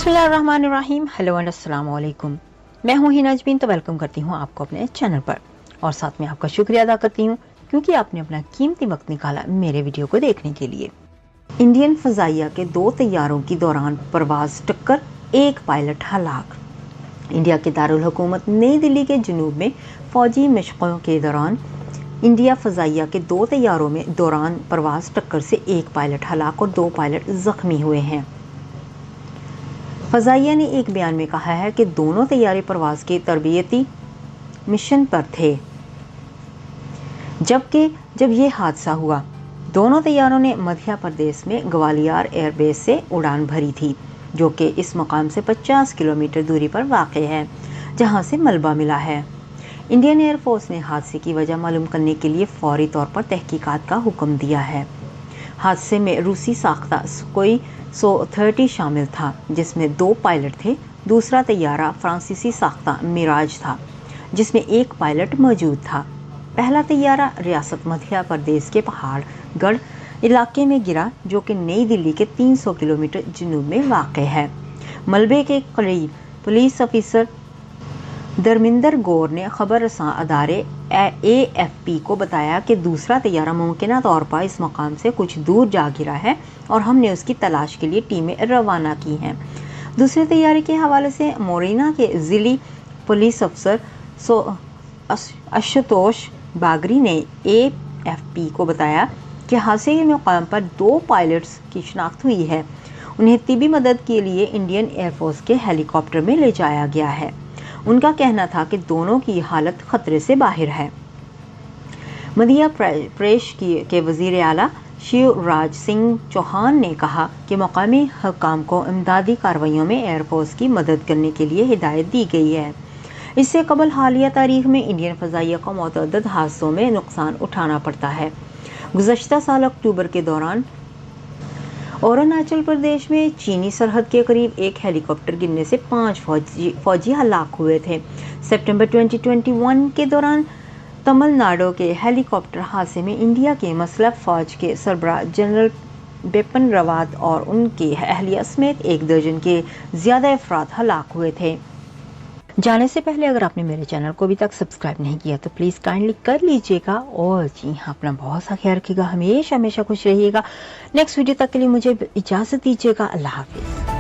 बिस्मिल्लाहिर्रहमानिर्रहीम। Hello and अस्सलाम वालेकुम। मैं हूँ हिना अजमीन, तो वेलकम करती हूँ आपको अपने चैनल पर और साथ में आपका शुक्रिया अदा करती हूँ क्योंकि आपने अपना कीमती वक्त निकाला मेरे वीडियो को देखने के लिए। इंडियन फजाइया के 2 तैयारों की दौरान परवाज टक्कर, 1 पायलट हलाक। इंडिया के दारुल हुकूमत नई दिल्ली के जुनूब में फौजी मशकों के दौरान इंडिया फजाइया के 2 तैयारों में दौरान परवाज टक्कर से 1 पायलट हलाक और 2 पायलट जख्मी हुए हैं। फजाइया ने एक बयान में कहा है कि दोनों तैयारे परवाज के तरबियती मिशन पर थे, जबकि जब ये हादसा हुआ दोनों तैयारों ने मध्य प्रदेश में ग्वालियर एयरबेस से उड़ान भरी थी, जो कि इस मकाम से 50 किलोमीटर दूरी पर वाक़ है, जहां से मलबा मिला है। इंडियन एयरफोर्स ने हादसे की वजह मालूम करने के लिए फौरी तौर पर तहकीकात का हुक्म दिया है। हादसे में रूसी साख्ता सुखोई 130 शामिल था, जिसमें 2 पायलट थे। दूसरा तैयारा फ्रांसीसी साख्ता मिराज था, जिसमें 1 पायलट मौजूद था। पहला तैयारा रियासत मध्य प्रदेश के पहाड़गढ़ इलाके में गिरा, जो कि नई दिल्ली के 300 किलोमीटर जुनूब में वाक़ है। मलबे के करीब पुलिस ऑफिसर धर्मिंदर गौर ने खबर रसां अदारे AFP को बताया कि दूसरा तैयारा मुमकिना तौर पर इस मकाम से कुछ दूर जा गिरा है और हमने उसकी तलाश के लिए टीमें रवाना की हैं। दूसरे तैयारे के हवाले से मोरिना के ज़िली पुलिस अफसर आशुतोष बागरी ने AFP को बताया कि हादसे के मकाम पर 2 पायलट्स की शिनाख्त हुई है। उन्हें तिबी मदद के लिए इंडियन एयरफोर्स के हेलीकॉप्टर में ले जाया गया है। उनका कहना था कि दोनों की हालत खतरे से बाहर है। मध्य प्रदेश के वजीर आला शिवराज सिंह चौहान ने कहा कि मकामी हुक्काम को इमदादी कार्रवाइयों में एयरफोर्स की मदद करने के लिए हिदायत दी गई है। इससे कबल हालिया तारीख में इंडियन फजाइया को मुतअद्दिद हादसों में नुकसान उठाना पड़ता है। गुज़श्ता साल अक्टूबर के दौरान अरुणाचल प्रदेश में चीनी सरहद के करीब एक हेलीकॉप्टर गिरने से 5 फौजी हलाक हुए थे। सितंबर 2021 के दौरान तमिलनाडु के हेलीकॉप्टर हादसे में इंडिया के मसलह फौज के सरबराह जनरल बिपिन रावत और उनके अहलिया समेत 1 दर्जन के ज़्यादा अफराद हलाक हुए थे। जाने से पहले अगर आपने मेरे चैनल को अभी तक सब्सक्राइब नहीं किया तो प्लीज़ काइंडली कर लीजिएगा और जी हाँ, अपना बहुत सा ख्याल रखिएगा, हमेशा खुश रहिएगा। नेक्स्ट वीडियो तक के लिए मुझे इजाज़त दीजिएगा। अल्लाह हाफिज़।